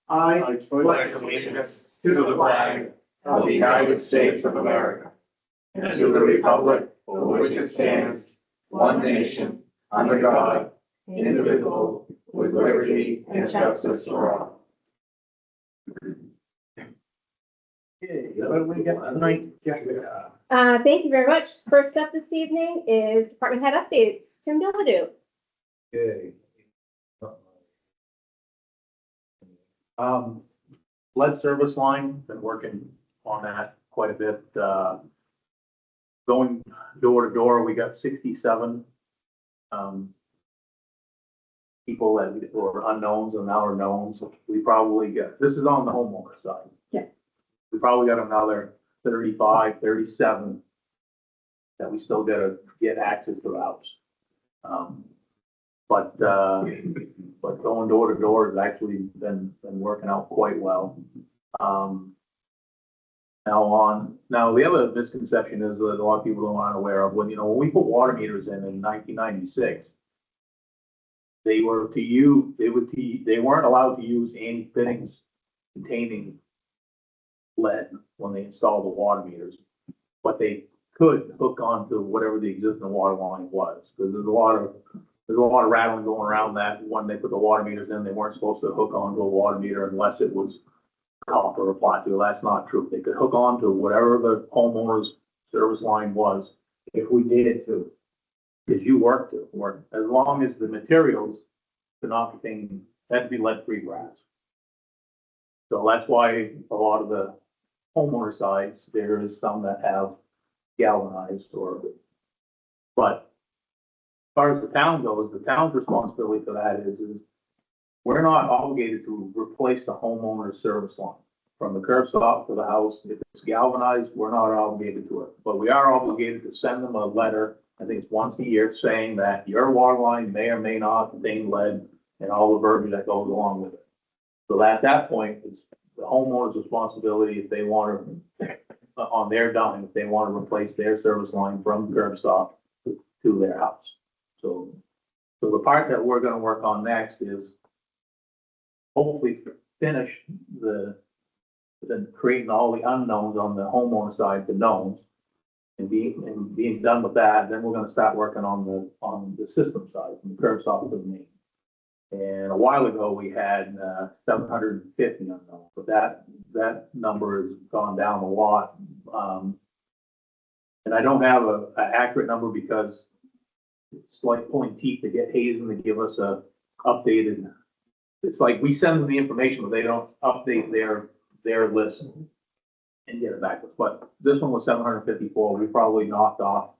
I pledge allegiance to the flag of the United States of America and to the republic for which it stands, one nation, under God, indivisible, with liberty and justice for all. Okay, what do we got tonight, Jessica? Thank you very much. First up this evening is department head updates. Tim Billadu. Okay. Lead service line, been working on that quite a bit. Going door to door, we got 67 people that were unknowns and now are knowns. We probably got, this is on the homeowner side. Yeah. We probably got another 35, 37 that we still gotta get access to the house. But going door to door has actually been working out quite well. Now the other misconception is that a lot of people aren't aware of when we put water meters in 1996, they weren't allowed to use any fittings containing lead when they installed the water meters, but they could hook onto whatever the existing water line was, because there's a lot of rattling going around that when they put the water meters in, they weren't supposed to hook onto a water meter unless it was copper or plastic. That's not true. They could hook on to whatever the homeowner's service line was if we needed to, because you work as long as the materials could not contain, had to be lead-free brass. So that's why a lot of the homeowner sides, there is some that have galvanized but as far as the town goes, the town's responsibility for that is we're not obligated to replace the homeowner's service line. From the curb stop to the house, if it's galvanized, we're not obligated to it. But we are obligated to send them a letter, I think it's once a year, saying that your water line may or may not contain lead and all the verbiage that goes along with it. So at that point, it's the homeowner's responsibility if they want to, on their dime, if they want to replace their service line from curb stop to their house. So the part that we're gonna work on next is hopefully finish then creating all the unknowns on the homeowner side, the knowns, and being done with that, then we're gonna start working on the system side, from the curb stop to the main. And a while ago, we had 750 unknowns, but that number has gone down a lot. And I don't have an accurate number because it's like pulling teeth to get Hazen to give us a updated. It's like we send them the information, but they don't update their list and get it back to us. But this one was 754. We probably knocked off,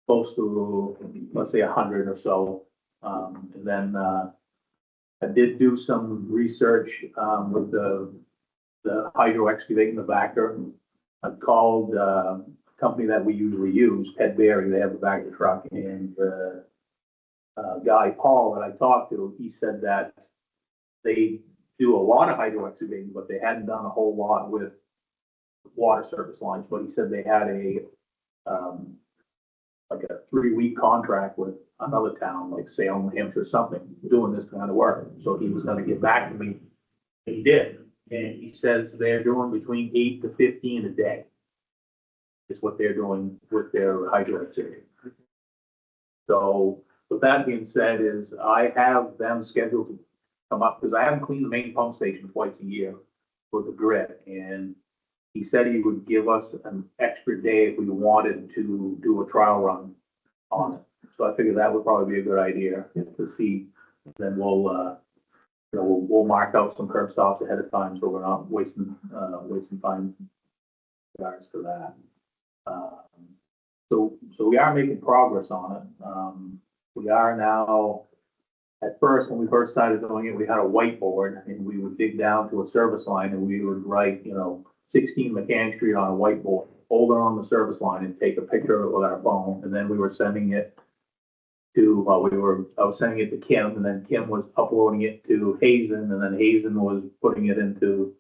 close to, let's say 100 or so. And then I did do some research with the hydro excavating the Vector. I called company that we usually use, Ted Berry, they have a Vector truck, and the guy, Paul, that I talked to, he said that they do a lot of hydro excavating, but they hadn't done a whole lot with water service lines, but he said they had like a 3-week contract with another town, like Salem, New Hampshire, or something, doing this kind of work. So he was gonna get back to me, and he did. And he says they're doing between 8 to 15 a day. Is what they're doing with their hydro excavating. So with that being said, is I have them scheduled to come up, because I haven't cleaned the main pump station twice a year for the grid, and he said he would give us an extra day if we wanted to do a trial run on it. So I figured that would probably be a good idea to see. Then we'll mark out some curb stops ahead of time, so we're not wasting time in regards to that. So we are making progress on it. We are now, at first, when we first started doing it, we had a whiteboard and we would dig down to a service line and we would write, 16 Mechanic Street on a whiteboard, hold it on the service line and take a picture of it with our phone. And then we were sending it to, I was sending it to Kim, and then Kim was uploading it to Hazen, and then Hazen was putting it into,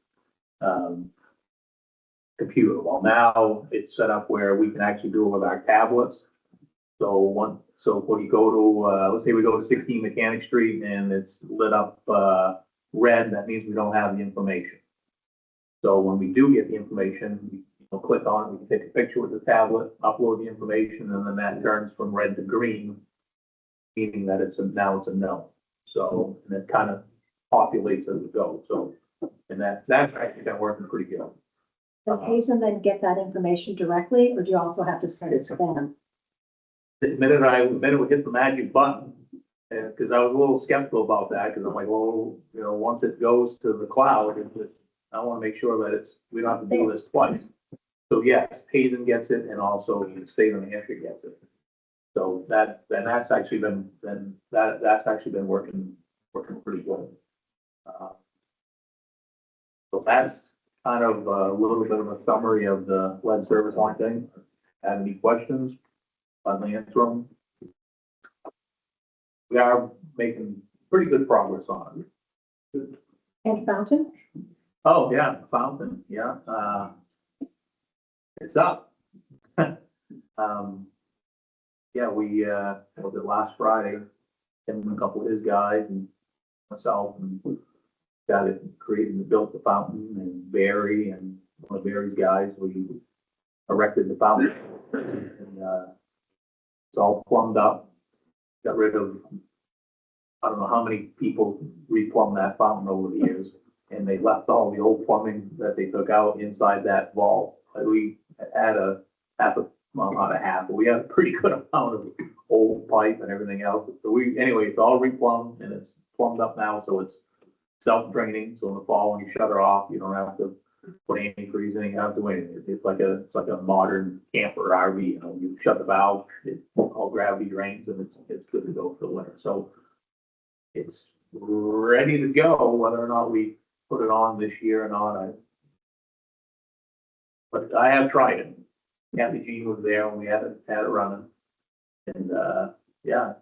computer. Well, now it's set up where we can actually do it with our tablets. So if we go to, let's say we go to 16 Mechanic Street and it's lit up, red, that means we don't have the information. So when we do get the information, we click on it, we can take a picture with the tablet, upload the information, and then that turns from red to green, meaning that now it's a no. So, and it kind of populates as we go, so, and that's actually been working pretty good. Does Hazen then get that information directly, or do you also have to send it to them? The minute we hit the magic button, and, cause I was a little skeptical about that, cause I'm like, well, once it goes to the cloud, I wanna make sure that we don't have to do this twice. So yes, Hazen gets it, and also the state of New Hampshire gets it. So that's actually been working pretty good. So that's kind of a little bit of a summary of the lead service line thing. Have any questions? I'll answer them. We are making pretty good progress on it. And fountain? Oh, yeah, fountain, yeah, it's up. Yeah, we, was it last Friday, him and a couple of his guys and myself, and got it created and built the fountain, and Barry and one of Barry's guys, we erected the fountain. And, it's all plumbed up, got rid of, I don't know how many people replumbed that fountain over the years, and they left all the old plumbing that they took out inside that vault. We had well, not a half, but we had a pretty good amount of old pipe and everything else. So anyway, it's all replumbed and it's plumbed up now, so it's self-draining. So in the fall, when you shut her off, you don't have to put antifreeze in, you don't have to do anything. It's like a modern camper RV, you shut the valve, it all gravity drains, and it's good to go for the winter. So it's ready to go, whether or not we put it on this year or not. But I have tried it. Kathy Jean was there when we had it running. And, yeah,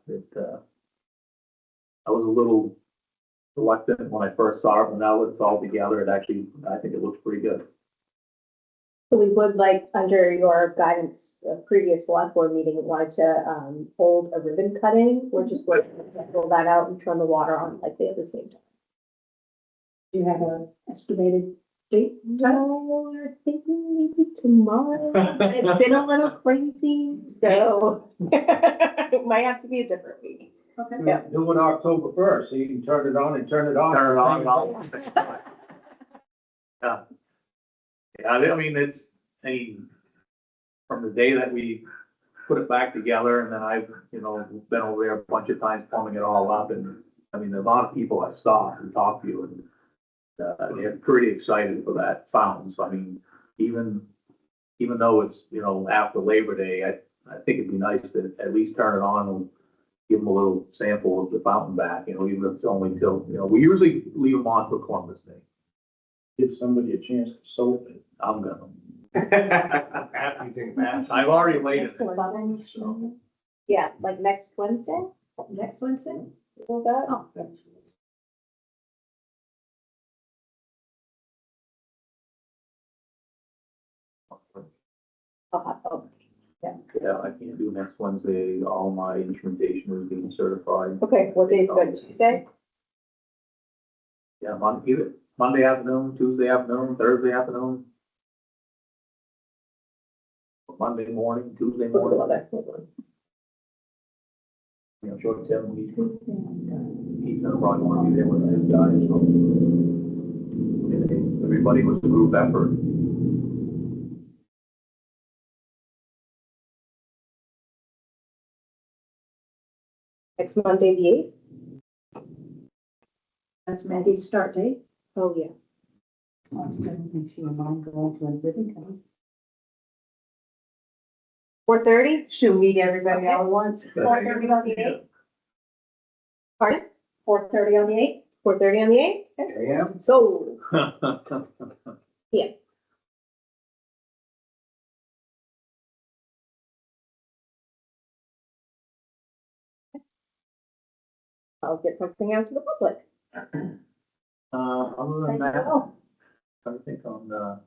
I was a little reluctant when I first saw it, but now that it's all together, I think it looks pretty good. So we would like, under your guidance, previous select board meeting, wanted to, hold a ribbon cutting. We're just working to roll that out and turn the water on likely at the same time. Do you have an estimated date? No, we're thinking maybe tomorrow. It's been a little crazy, so it might have to be a different week. Okay. Yeah. Do it October 1st, so you can turn it on and turn it off. Turn it on and off. Yeah. Yeah, I mean, from the day that we put it back together, and then I've, been over there a bunch of times plumbing it all up, and, I mean, a lot of people have stopped and talked to you, and they're pretty excited for that fountain. So I mean, even though it's, after Labor Day, I think it'd be nice to at least turn it on and give them a little sample of the fountain back, even if it's only till, we usually leave them on till Columbus Day. Give somebody a chance to soak it. I'm gonna. After you take a bath. I've already laid it. So, Yeah, like next Wednesday? next Wednesday? Will that? Oh, thanks. Yeah, I can't do next Wednesday. All my instrumentation is being certified. Okay, what day is good? Tuesday? Yeah, either Monday afternoon, Tuesday afternoon, Thursday afternoon. Monday morning, Tuesday morning. Short term, he's gonna probably want to be there with his guys, so. Everybody was a group effort. Next Monday, the 8th? That's Maggie's start date. Oh, yeah. I still don't think she would mind going to a ribbon cutting. 4:30? She'll meet everybody all at once. 4:30 on the 8th? Pardon? 4:30 on the 8th? 4:30 on the 8th? Okay. Yeah. So, yeah. I'll get something out to the public. Other than that, I think on the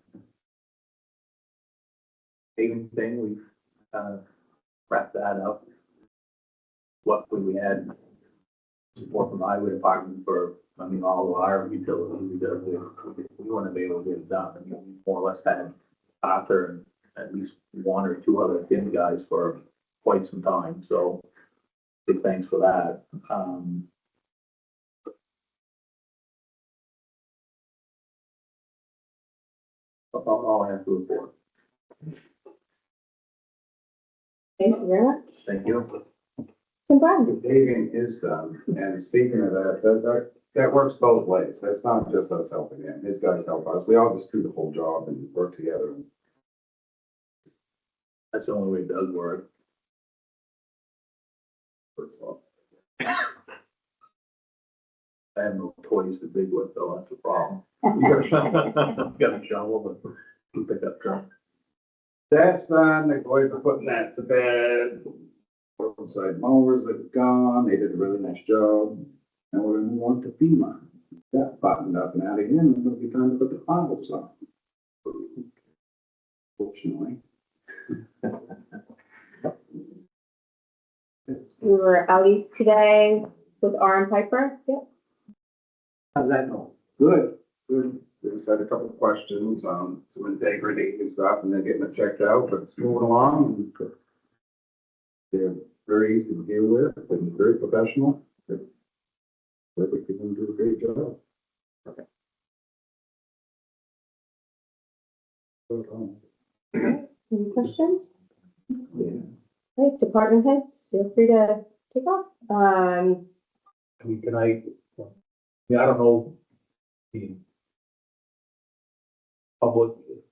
paving thing, we've kind of wrapped that up. Luckily, we had support from the highway department for, I mean, all of our utilities, because we want to be able to get it done. I mean, we more or less had Arthur and at least one or two other thin guys for quite some time, so big thanks for that. That's all I have to report. Thank you very much. Thank you. Tim Brown. Paving is done, and speaking of that works both ways. That's not just us helping him, his guys help us. We all just do the whole job and work together. That's the only way it does work. I have no toys to dig with, though, that's the problem. Got a shovel, but you pick up truck. That's done, the boys are putting that to bed. Roadside mowers are gone, they did a really nice job. And we're gonna move on to FEMA. That buttoned up and out again, it'll be time to put the piles on. Fortunately. We were out east today with Aaron Piper. Yep. How's that going? Good, good. We just had a couple of questions on some integrity and stuff, and they're getting it checked out, but it's moving along. And they're very easy to deal with and very professional. They're going to do a great job. Okay. Any questions? Yeah. Right, department heads, feel free to take off. I mean, can I don't know, the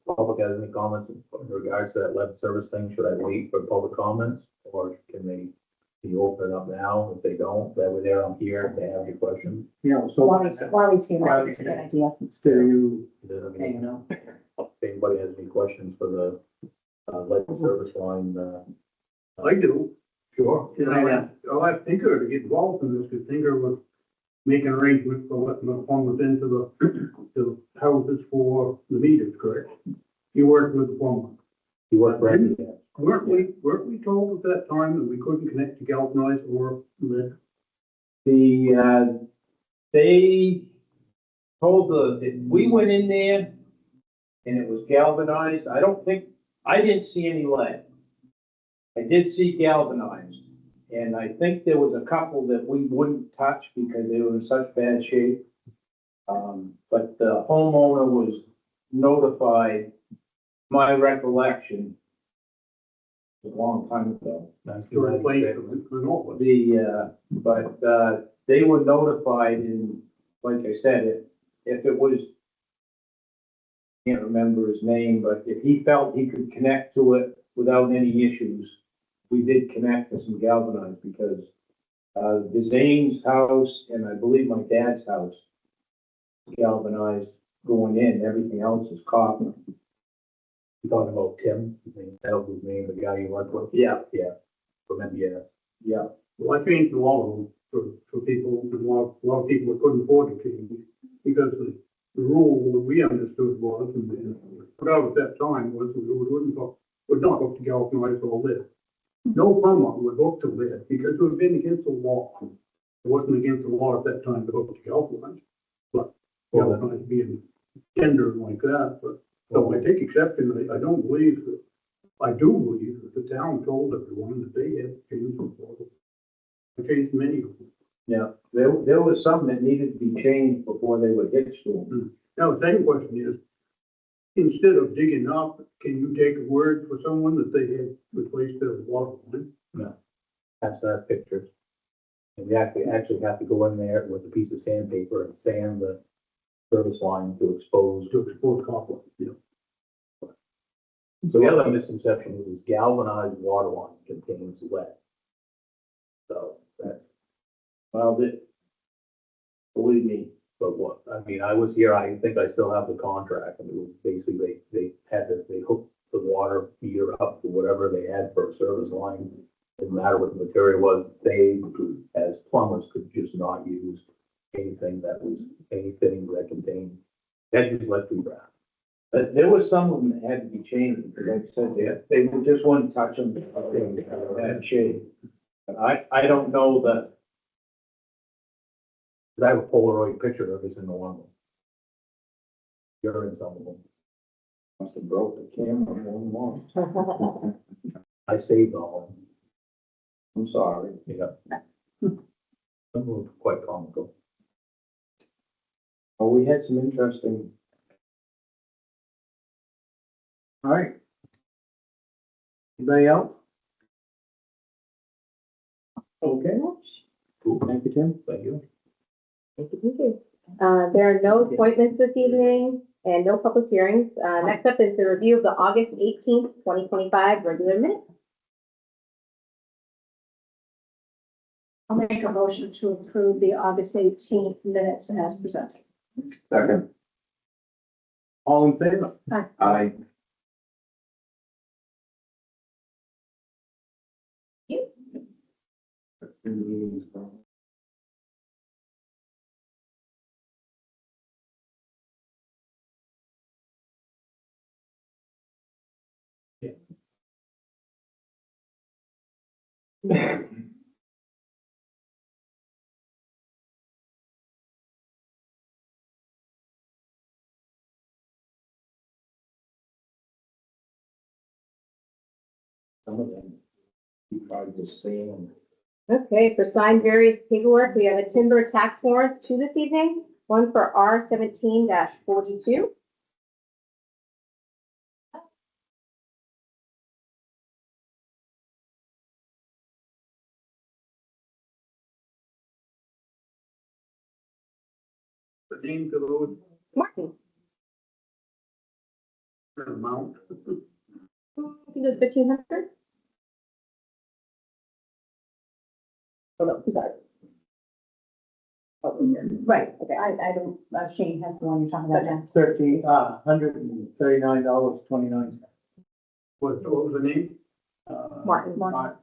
public has any comments in regards to that lead service thing? Should I wait for public comments, or can you open it up now? If they don't, that way they're on here, if they have any questions. While he's here, it's a good idea. You Hanging know, out. if anybody has any questions for the lead service line, I do. sure. And I'll ask Tinker to get involved in this, because Tinker was making arrangements for letting the plumbers into the houses for the meters, correct? You worked with the plumber. You work for Didn't- Weren't we told at that time that we couldn't connect to galvanized or lead? They told we went in there and it was galvanized. I didn't see any lead. I did see galvanized, and I think there was a couple that we wouldn't touch because they were in such bad shape. But the homeowner was notified, my recollection, a long time ago. To replace them and all of it. But they were notified, and like I said, if it was, can't remember his name, but if he felt he could connect to it without any issues, we did connect to some galvanized, because the Zane's house and I believe my dad's house galvanized going in, everything else is copper. You talking about Tim? That was his name, the guy you worked with? Yeah. Remember, yeah. Well, I changed a lot of them for people, a lot of people that couldn't afford to change, because the rule that we understood was, and put out at that time was, we would not hook to galvanized or lead. No plumber would hook to lead, because it would have been against the law. It wasn't against the law at that time to hook to galvanized, but galvanized being tender like that, but, so I take exception, I don't believe that, I do believe that the town told everyone that they had changed them. I changed many of them. Yeah, there was some that needed to be changed before they were hitched to them. Now, the second question is, instead of digging up, can you take a word for someone that they had replaced their water line? That's our pictures. And we actually have to go in there with a piece of sandpaper and sand the service line to expose. To expose copper, yeah. So the other misconception is galvanized water line contains lead. So that's, believe me, but what, I mean, I was here, I think I still have the contract, and it was basically, they hooked the water meter up to whatever they had for a service line. Didn't matter what the material was, they, as plumbers, could just not use anything that contained, that used lead-free brass. But there was some of them that had to be changed, because like I said, they just wouldn't touch them, they had shade. But I don't know 'Cause I have a Polaroid picture of every single one of them. You're in some of them. Must have broke the camera more than once. I saved all of them. I'm sorry. Yeah. Some were quite comical. Oh, we had some interesting. All right. Anybody else? Okay. Cool. Thank you, Tim. Thank you. Thank you. There are no appointments this evening and no public hearings. Next up is the review of the August 18th, 2025 regular minutes. I'll make a motion to approve the August 18th minutes as presented. Second. All in favor? Aye. Some of them, you probably just saying. Okay, for signed various paperwork, we have a timber tax warrants two this evening, one for R 17-42. The name to the road, Martin, amount. I think it was 1,500. Oh, no, I'm sorry. Oh, Right, okay, I don't, Shane has the one you're talking about now. $139.29. What was the name? Martin. Martin.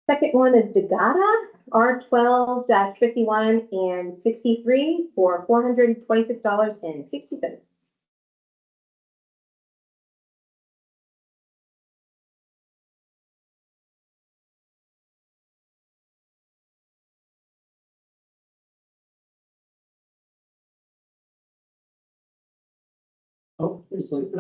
Second one is Degata, R 12-51 and 63 for $426.60. Oh, it's like.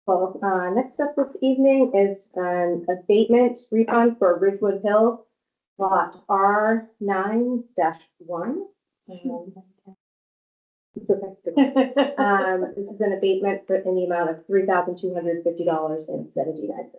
Well, next up this evening is an abatement refund for Ridgewood Hill, lot R 9-1. It's okay. This is an abatement for in the amount of $3,250.79.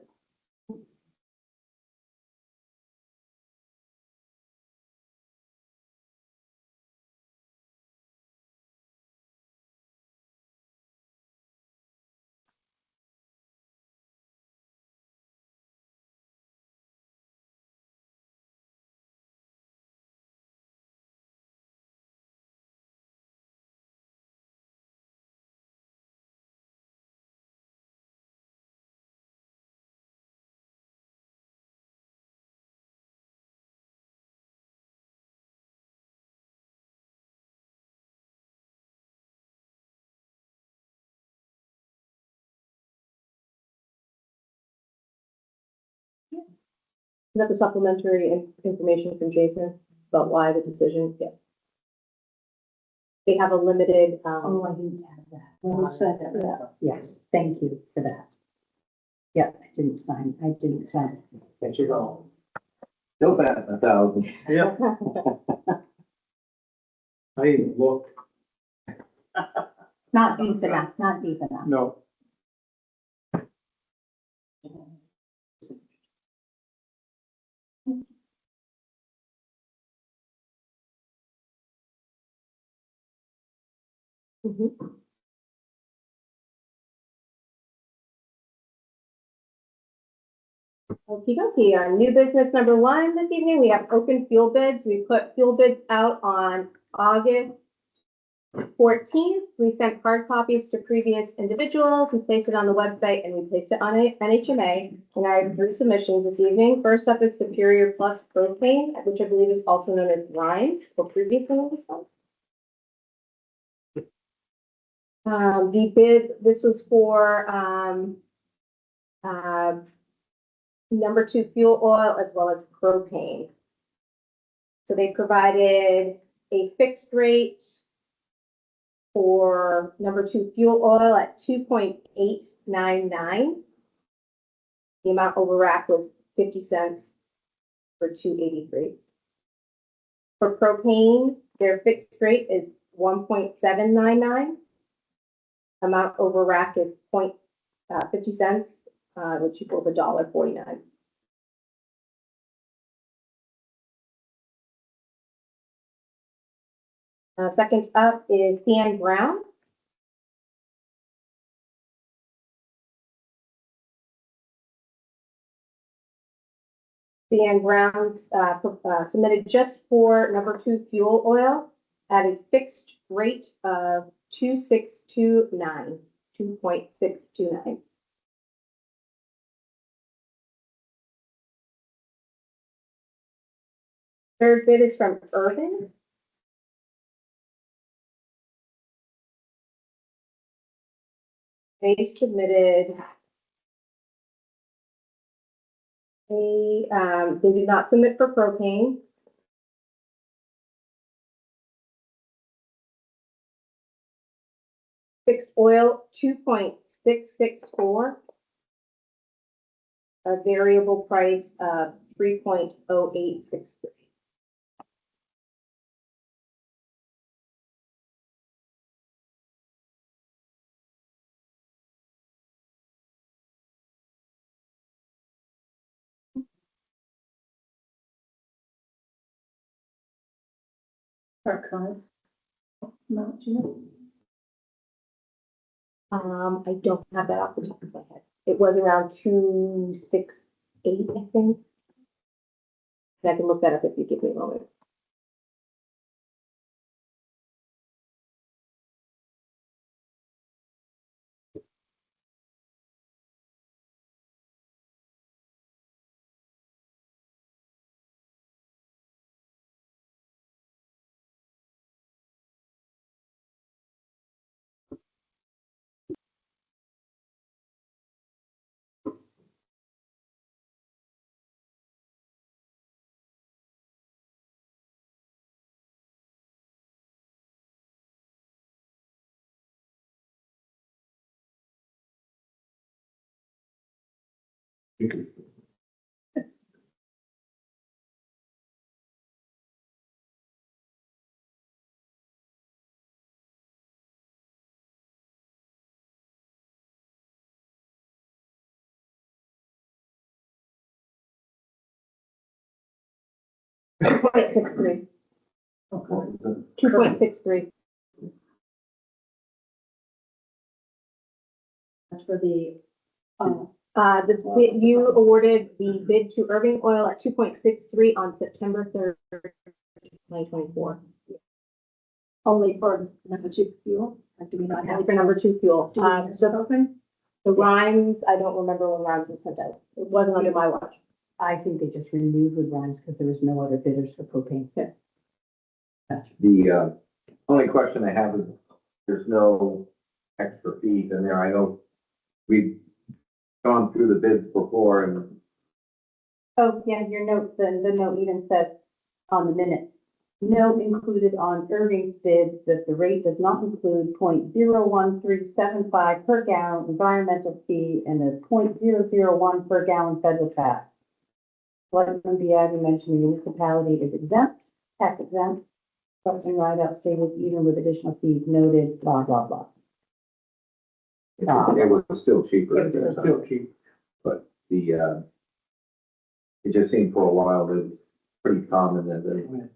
got the supplementary information from Jason about why the decision, yeah. They have a limited, Oh, I didn't have that. When we said that, yeah. Yes, thank you for that. Yeah, I didn't sign. There you go. Still batting 1,000. Yeah. I even looked. Not deep enough, not deep enough. No. Mhm. Okey dokey, on new business number 1 this evening, we have open fuel bids. We put fuel bids out on August 14th. We sent hard copies to previous individuals. We placed it on the website and we placed it on NHMA. And I have 3 submissions this evening. First up is Superior Plus Propane, which I believe is also known as Rhines or previously known as that. The bid, this was for, number 2 fuel oil as well as propane. So they provided a fixed rate for number 2 fuel oil at 2.899. The amount over rack was 50 cents for 283. For propane, their fixed rate is 1.799. Amount over rack is 50 cents, which equals $1.49. Second up is Dan Brown. Dan Brown's submitted just for number 2 fuel oil at a fixed rate of 2.629. Third bid is from Urban. They submitted they did not submit for propane. Fixed oil, 2.664. A variable price of 3.0863. archive. No, do you? I don't have that off the top of my head. It was around 268, I think. And I can look that up if you give me a moment. .63. 2.63. That's for the, The bid, you awarded the bid to Irving Oil at 2.63 on September 3rd, 2024. Only for number 2 fuel, or do we not Only have? for number 2 fuel. Do we have it open? The Rhymes, I don't remember when Rhymes was sent out. It wasn't under my watch. I think they just renewed with Ryan's because there was no other bidders for propane. The only question I have is, there's no extra fees in there. I know we've gone through the bids before and Oh, yeah, your notes, the note even says on the minutes. Note included on Irving's bid that the rate does not include 0.01375 per gallon environmental fee and a 0.001 per gallon federal tax. Selectman Biagi mentioned the municipality is exempt, tax exempt, Selectman Rideout stated even with additional fees noted, blah, blah, blah. It was still cheaper. It was at that Still time. cheap. But it just seemed for a while that it was pretty common that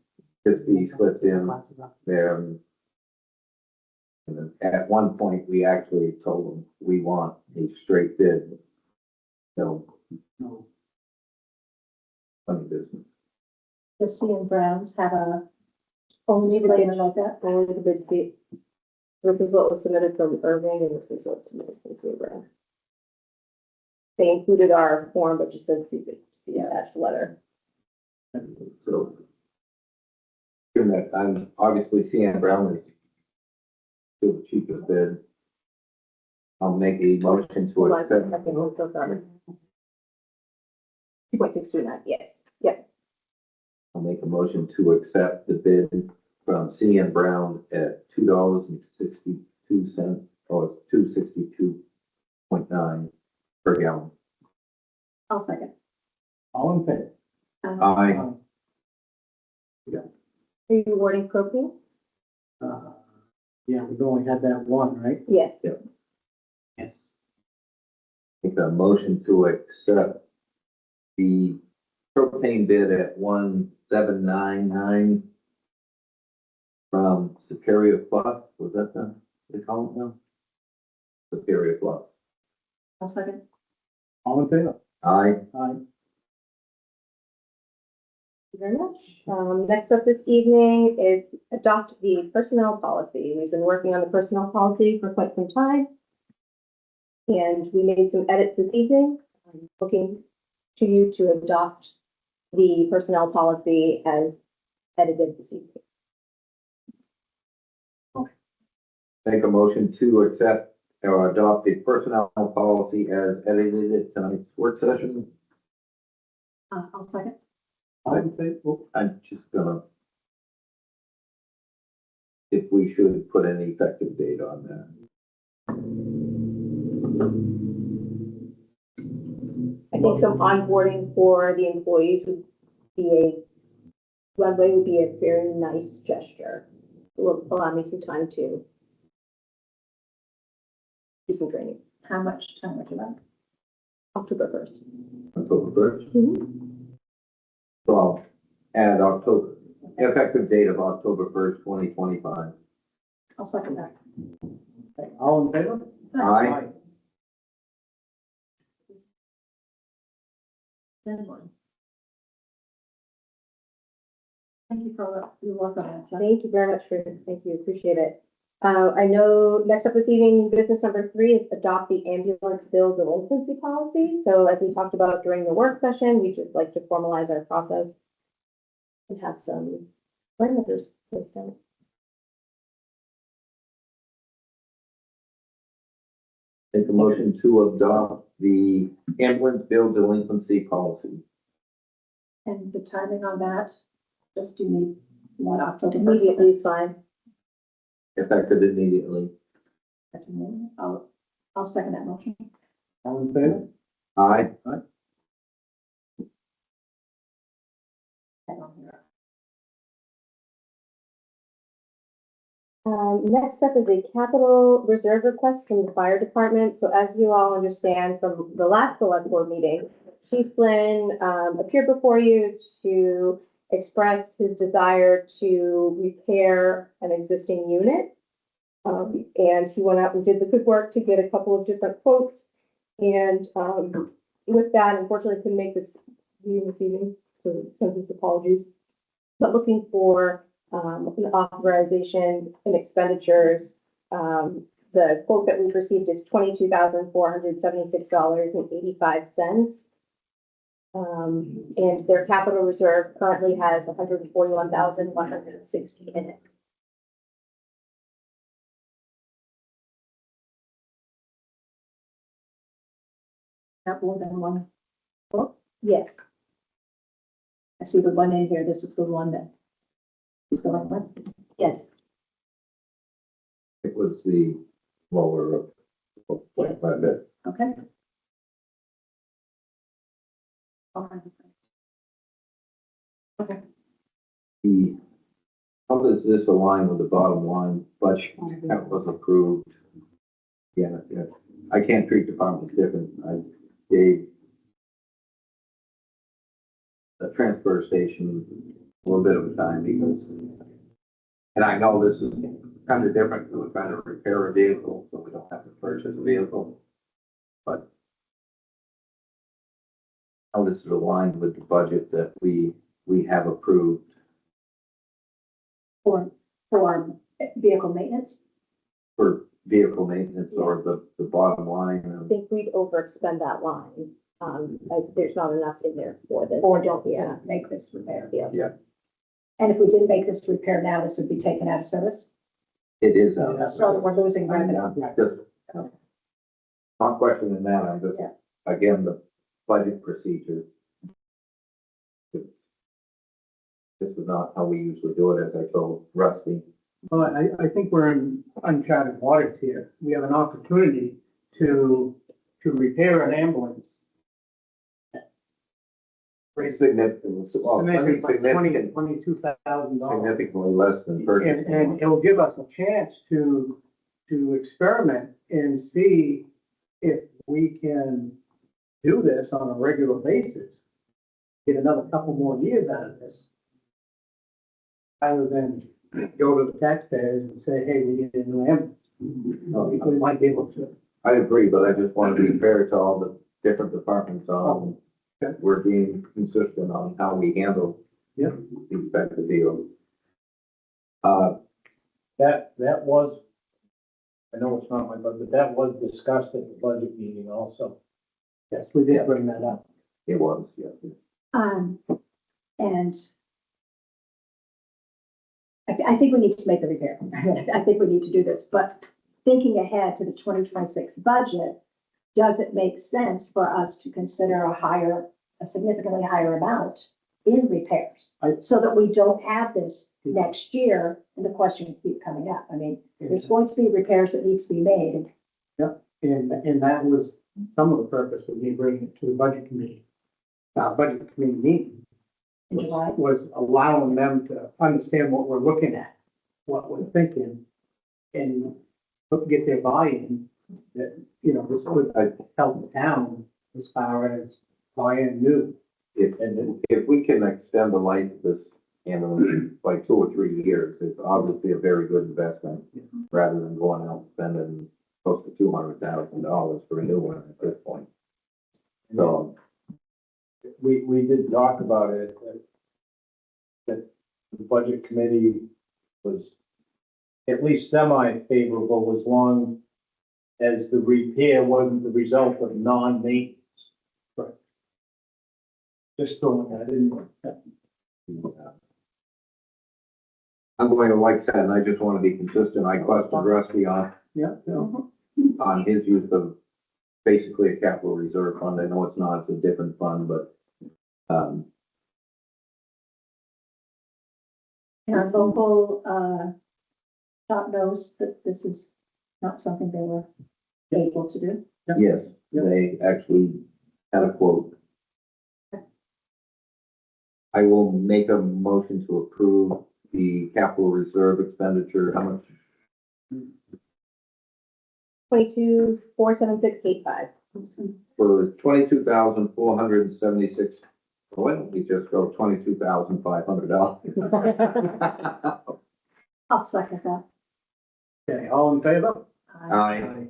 this be slipped in there. And then at one point, we actually told them, we want a straight bid. So, No. funny business. Does C and Browns have a Only the disclaimer bid, like that? only the bid fee. This is what was submitted from Irving and this is what's submitted from Seabright. They included our form, but just said see the attached letter. So, given that I'm obviously CN Brown is still the cheapest bid, I'll make a motion to Hold on, accept. I think we're so sorry. 2.629, yes, yep. I'll make a motion to accept the bid from CN Brown at $2.62 or $2.62.9 per gallon. I'll second. All in favor? Aye. Are you awarding propane? Yeah, we've only had that one, right? Yes. Yes. Make a motion to accept the propane bid at 1,799 from Superior Plus. Was that they call it now? Superior Plus. I'll second. All in favor? Aye. Aye. Thank you very much. Next up this evening is adopt the personnel policy. We've been working on the personnel policy for quite some time. And we made some edits this evening. I'm looking to you to adopt the personnel policy as edited this evening. Make a motion to accept or adopt the personnel policy as edited at tonight's work session. I'll second. All in favor? I'm just gonna, if we should put an effective date on that. I think some onboarding for the employees would be would be a very nice gesture. It will allow me some time to do some training. How much time would you like? October 1st. October 1st. Mhm. So I'll add October, effective date of October 1st, 2025. I'll second that. Okay, all in favor? Aye. Then one. Thank you for your work on that, Jeff. Thank you very much thank you, appreciate it. I know next up this evening, business number 3 is adopt the ambulance bill delinquency policy. So as we talked about during the work session, we just like to formalize our process and have some parameters placed on it. Make a motion to adopt the ambulance bill delinquency policy. And the timing on that, just do you need one October? Immediately is fine. Effective immediately. I'll second that motion. All in favor? Aye. Next up is a capital reserve request from the fire department. So as you all understand from the last select board meeting, Chief Flynn appeared before you to express his desire to repair an existing unit. And he went out and did the good work to get a couple of different quotes. And with that, unfortunately, couldn't make this meeting this evening, so sends his apologies. But looking for an authorization and expenditures. The quote that we received is $22,476.85. And their capital reserve currently has $141,160 in it. Not more than one. Yes. I see the one in here, this is the one that is going with, Yes. It was the lower of quite a bit. okay? Okay. Okay. The, how does this align with the bottom line budget that was approved? Yeah, yeah, I can't treat departments different. I gave the transfer station a little bit of a time because, and I know this is kind of different, we're trying to repair a vehicle, so we don't have to purchase a vehicle. But how this is aligned with the budget that we have approved. For vehicle maintenance, For vehicle maintenance or the bottom line I of, think we'd overexpend that line. There's not enough in there for this. or don't Yeah. make this repair. Yeah. And if we didn't make this repair now, this would be taken out of service, it is. so we're losing I mean, revenue. I'm just, not questioning that, I'm just, Yeah. again, the budget procedure. This is not how we usually do it, as I told Rusty. Well, I think we're in uncharted waters here. We have an opportunity to repair an ambulance. Pretty significant, well, significant, $22,000. significantly less than purchasing. And it'll give us a chance to experiment and see if we can do this on a regular basis. Get another couple more years out of this. Rather than go to the taxpayers and say, hey, we need a new ambulance. We might be able to. I agree, but I just want to be fair to all the different departments on, Okay. we're being consistent on how we handle Yeah. these types of deals. That was, I know it's not my budget, but that was discussed at the budget meeting also. Yes, we did bring that up. It was, yes. And I think we need to make the repair. I think we need to do this, but thinking ahead to the 2026 budget, does it make sense for us to consider a significantly higher amount in repairs? So that we don't have this next year and the question keep coming up. I mean, there's going to be repairs that need to be made. And that was some of the purpose of me bringing it to the budget committee. Budget committee meeting In July. was allowing them to understand what we're looking at, what we're thinking, and get their buy-in that, you know, this would help the town as far as buy-in new. If we can extend the life of this ambulance by 2 or 3 years, it's obviously a very good investment, rather than going out and spending close to $200,000 for a new one at this point. So, We did talk about it, that the budget committee was at least semi-favorable as long as the repair wasn't the result of non-maintenance. Right. Just throwing that in there. I'm going to, like I said, and I just want to be consistent, I questioned Rusty on Yeah. his use of basically a capital reserve fund. I know it's not, it's a different fund, but, And our local, shop knows that this is not something they were able to do. yes, they actually had a quote. I will make a motion to approve the capital reserve expenditure, how much? 22,476,85. For 22,476, why don't we just go $22,500? I'll second that. Okay, all in favor? I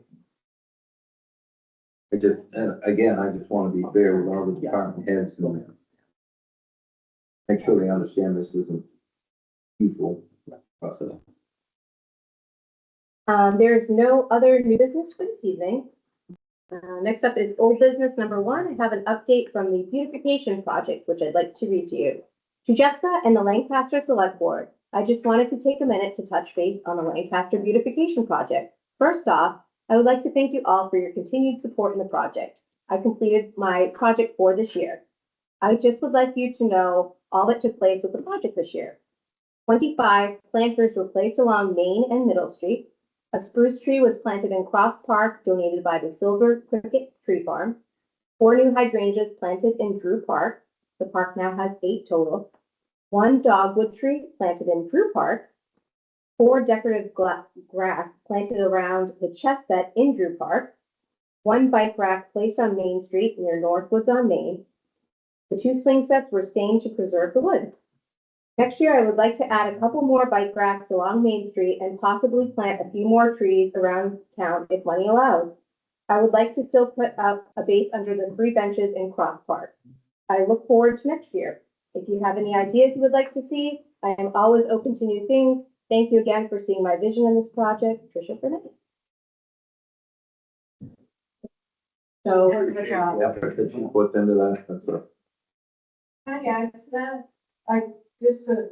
just, and again, I just want to be fair with all the department heads and make sure they understand this isn't usual process. There's no other new business for this evening. Next up is old business number 1. I have an update from the beautification project, which I'd like to read to you. To Jessica and the Lancaster Selectboard, I just wanted to take a minute to touch base on the Lancaster beautification project. First off, I would like to thank you all for your continued support in the project. I completed my project for this year. I just would like you to know all that took place with the project this year. 25 planters were placed along Main and Middle Street. A spruce tree was planted in Cross Park, donated by the Silver Cricket Tree Farm. 4 new hydrangeas planted in Drew Park. The park now has 8 total. 1 dogwood tree planted in Drew Park. 4 decorative grass planted around the chess set in Drew Park. 1 bike rack placed on Main Street near Northwoods on Main. The 2 swing sets were stained to preserve the wood. Next year, I would like to add a couple more bike racks along Main Street and possibly plant a few more trees around town if money allows. I would like to still put up a base under the 3 benches in Cross Park. I look forward to next year. If you have any ideas you would like to see, I am always open to new things. Thank you again for seeing my vision in this project. Tricia Burnett. So, The effort that she puts into that, that's a. Hi, guys, just a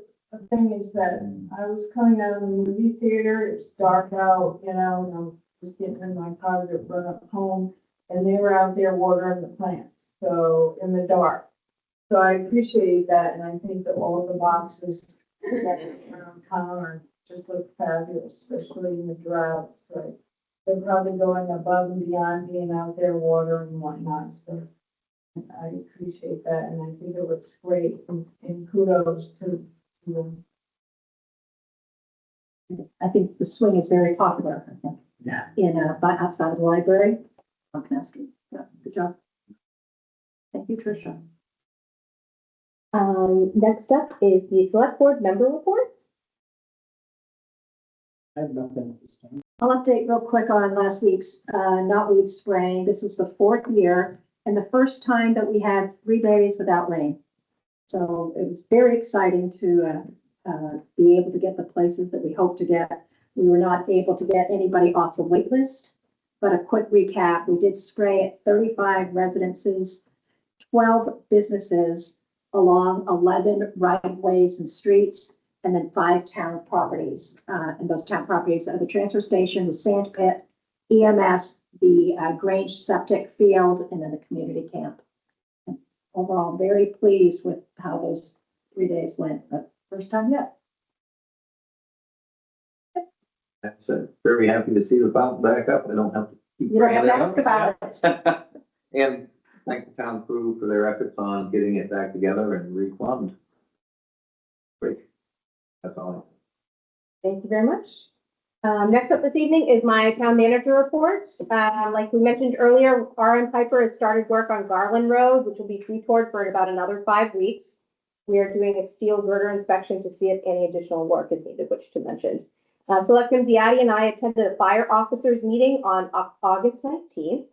thing is that I was coming out of the movie theater, it's dark out, and I'm just getting in my car to run up home, and they were out there watering the plants, so, in the dark. So I appreciate that, and I think that all of the boxes that are around town are just look fabulous, especially in the drought, so they're probably going above and beyond being out there watering and whatnot, so I appreciate that, and I think it looks great, and kudos to them. I think the swing is very popular, I think. Yeah. But outside of the library, on Canal Street. Yeah, good job. Thank you, Tricia. Next up is the select board member reports. I have nothing at this time. I'll update real quick on last week's knotweed spraying. This was the 4th year and the first time that we had 3 days without rain. So it was very exciting to be able to get the places that we hope to get. We were not able to get anybody off the wait list, but a quick recap, we did spray at 35 residences, 12 businesses along 11 right-of-ways and streets, and then 5 town properties. And those town properties are the transfer station, the sand pit, EMS, the Grange septic field, and then the community camp. And overall, very pleased with how those 3 days went, but first time yet. That's very happy to see the fountain back up. I don't have to keep. You don't have to bringing ask it about up. it. And thank the town crew for their efforts on getting it back together and replumbed. Great. That's all. Thank you very much. Next up this evening is my town manager report. Like we mentioned earlier, R.M. Piper has started work on Garland Road, which will be tree toured for about another 5 weeks. We are doing a steel girder inspection to see if any additional work is needed, which to mention. Selectman Beatty and I attended a fire officers meeting on August 19th.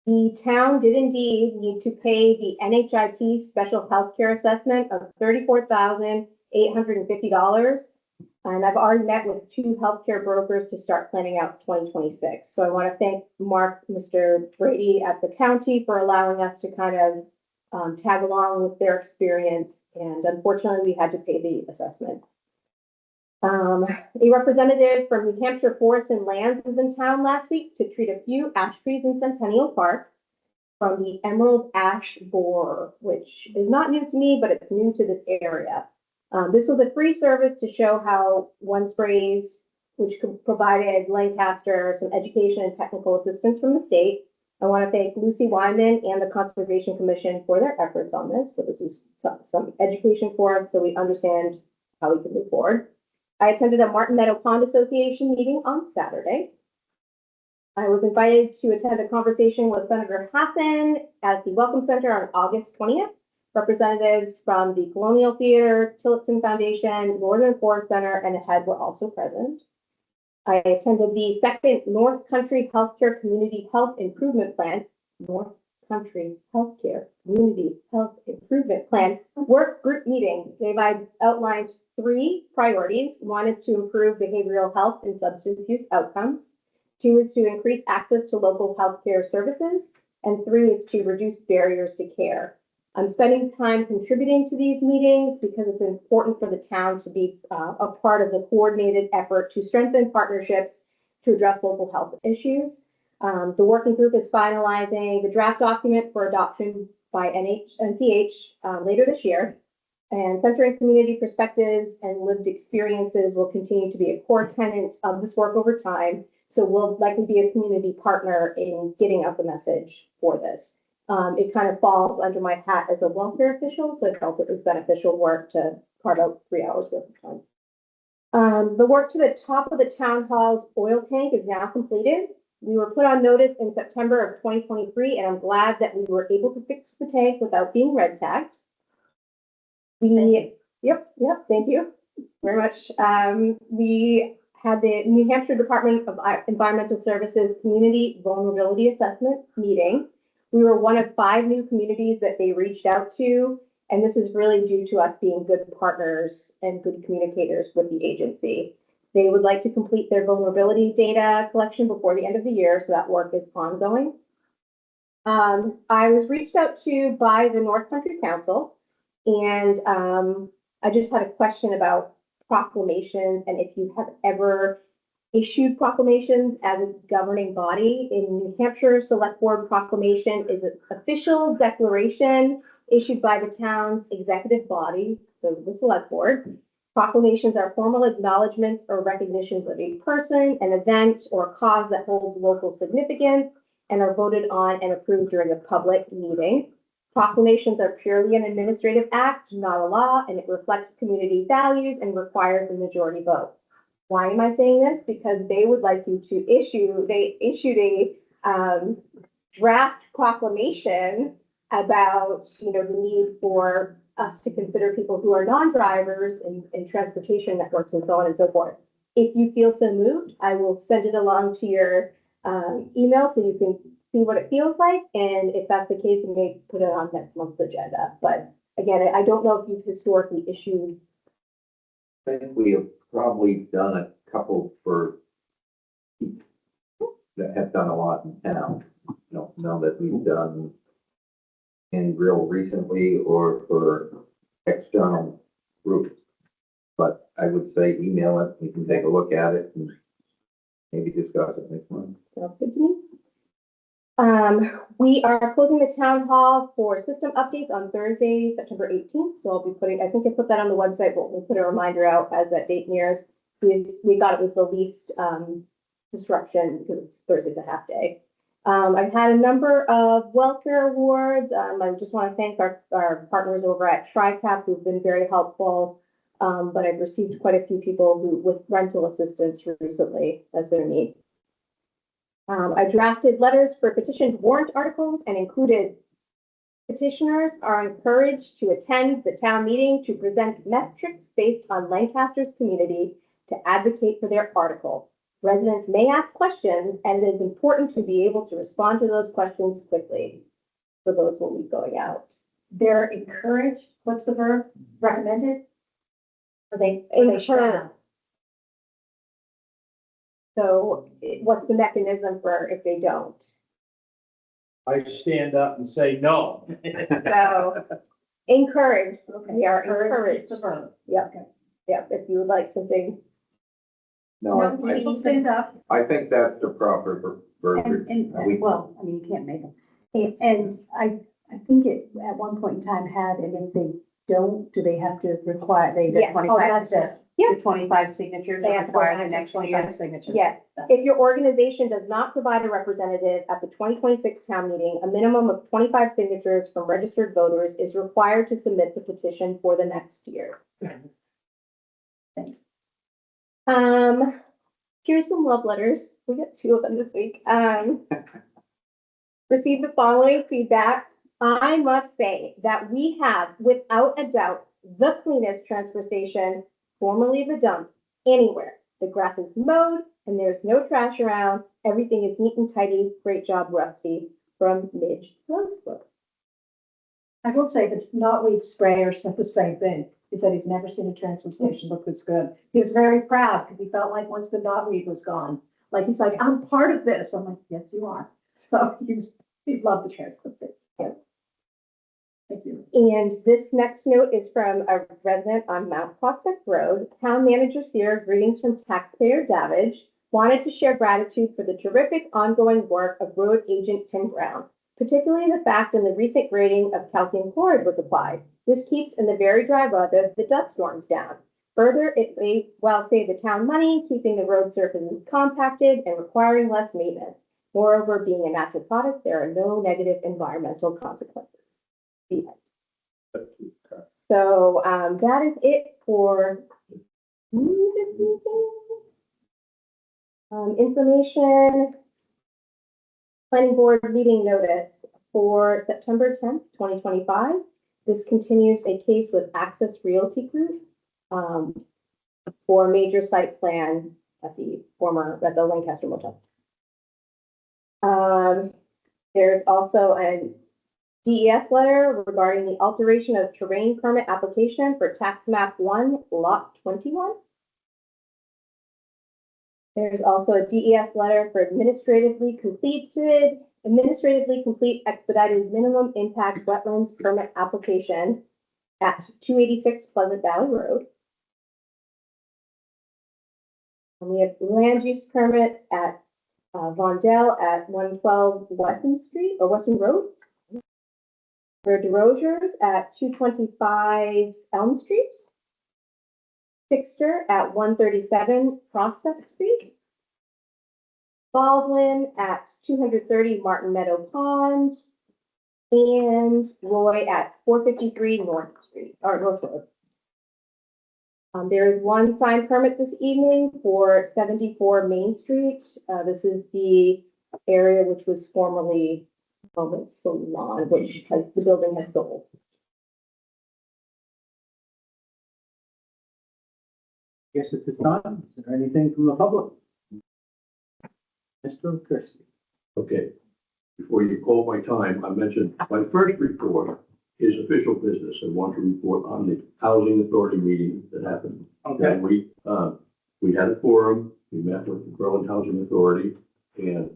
The town did indeed need to pay the NHIT special health care assessment of $34,850. And I've already met with 2 healthcare brokers to start planning out 2026. So I want to thank Mr. Brady at the county for allowing us to kind of tag along with their experience. And unfortunately, we had to pay the assessment. A representative from New Hampshire Forest and Lands was in town last week to treat a few ash trees in Centennial Park from the Emerald Ash Borer, which is not new to me, but it's new to this area. This was a free service to show how one sprays, which provided Lancaster some education and technical assistance from the state. I want to thank Lucy Wyman and the Conservation Commission for their efforts on this. So this is some education for us so we understand how we can move forward. I attended a Martin Meadow Pond Association meeting on Saturday. I was invited to attend a conversation with Senator Hassan at the Welcome Center on August 20th. Representatives from the Colonial Theater, Tillotson Foundation, Northern Forest Center, and AHEAD were also present. I attended the second North Country Healthcare Community Health Improvement Plan, North Country Healthcare Community Health Improvement Plan work group meeting. They've outlined 3 priorities. 1 is to improve behavioral health and substance use outcomes. 2 is to increase access to local healthcare services. And 3 is to reduce barriers to care. I'm spending time contributing to these meetings because it's important for the town to be a part of the coordinated effort to strengthen partnerships to address local health issues. The working group is finalizing the draft document for adoption by NCH later this year. And centering community perspectives and lived experiences will continue to be a core tenet of this work over time. So we'll likely be a community partner in getting out the message for this. It kind of falls under my hat as a welfare official, so I felt it was beneficial work to carve out 3 hours worth of time. The work to the top of the town hall's oil tank is now completed. We were put on notice in September of 2023, and I'm glad that we were able to fix the tank without being red tagged. Yep, thank you very much. We had the New Hampshire Department of Environmental Services Community Vulnerability Assessment meeting. We were one of 5 new communities that they reached out to, and this is really due to us being good partners and good communicators with the agency. They would like to complete their vulnerability data collection before the end of the year, so that work is ongoing. I was reached out to by the North Country Council, and I just had a question about proclamations and if you have ever issued proclamations as a governing body. In New Hampshire, Selectboard proclamation is an official declaration issued by the town's executive body, so the Select Board. Proclamations are formal acknowledgements or recognitions of a person, an event, or cause that holds local significance and are voted on and approved during a public meeting. Proclamations are purely an administrative act, not a law, and it reflects community values and requires a majority vote. Why am I saying this? Because they would like you to they issued a draft proclamation about, the need for us to consider people who are non-drivers in transportation networks and so on and so forth. If you feel so moved, I will send it along to your email so you can see what it feels like. And if that's the case, we may put it on next month's agenda. But again, I don't know if you've historically issued. I think we have probably done a couple for that have done a lot in town. I don't know that we've done in real recently or for external groups. But I would say email it, we can take a look at it and maybe discuss it next month. Sounds good to me. We are closing the town hall for system updates on Thursday, September 18th. So I'll be I think I put that on the website, but we'll put a reminder out as that date nears. We thought it was the least disruption because Thursday's a half day. I've had a number of welfare awards. I just want to thank our partners over at TriCap who've been very helpful. But I've received quite a few people with rental assistance recently as their need. I drafted letters for petitioned warrant articles and included petitioners are encouraged to attend the town meeting to present metrics based on Lancaster's community to advocate for their article. Residents may ask questions, and it is important to be able to respond to those questions quickly. So those will be going out. They're encouraged, what's the verb? Recommended? Or they Encouraged. So what's the mechanism for if they don't? I stand up and say no. So encouraged, Okay. we are encouraged. The verb. Yep, yep, if you would like something. No, People stand up. I think that's the proper verbiage. Well, I mean, you can't make them. And I think it at one point in time had, and if they don't, do they have to require, they Yeah. get 25%? Yeah. The 25 signatures They are have to required go the next 25 year. signatures. Yes, if your organization does not provide a representative at the 2026 town meeting, a minimum of 25 signatures from registered voters is required to submit the petition for the next year. Thanks. Here's some love letters. We got 2 of them this week. Received the following feedback. I must say that we have, without a doubt, the cleanest transfer station, formerly the dump, anywhere. The grass is mowed and there's no trash around. Everything is neat and tidy. Great job, Rusty, from Midge Rosebrook. I will say that Knotweed Sprayer said the same thing. He said he's never seen a transfer station look this good. He was very proud because he felt like once the knotweed was gone, like he's like, I'm part of this. I'm like, yes, you are. So he loved the transfer station. Yeah. Thank you. And this next note is from a resident on Mount Prospect Road. Town manager Sear, greetings from taxpayer Davidge, wanted to share gratitude for the terrific ongoing work of road agent Tim Brown. particularly the fact in the recent grading of calcium chloride was applied. This keeps in the very dry weather the dust storms down. Further, it may well save the town money, keeping the road surfaces compacted and requiring less maintenance. Moreover, being a natural product, there are no negative environmental consequences. The end. So, that is it for information. Planning board meeting notice for September 10th, 2025. This continues a case with Access Realty Group for major site plan at the Lancaster Motel. There's also a DES letter regarding the alteration of terrain permit application for tax map 1, lot 21. There's also a DES letter for administratively complete expedited minimum impact wetlands permit application at 286 Pleasant Valley Road. And we have land use permits at Vondell at 112 Weston Road. For DeRozier's at 225 Elm Street. Fixter at 137 Prospect Street. Baldwin at 230 Martin Meadow Pond. And Roy at 453 North Road. There is one signed permit this evening for 74 Main Street. This is the area which was formerly Moment Salon, which the building has sold. Yes, at this time, is there anything from the public? Mr. Christie. Okay, before you call my time, I mentioned my first report is official business. I want to report on the housing authority meeting that happened. Okay. And we had a forum, we met with the Berlin Housing Authority, and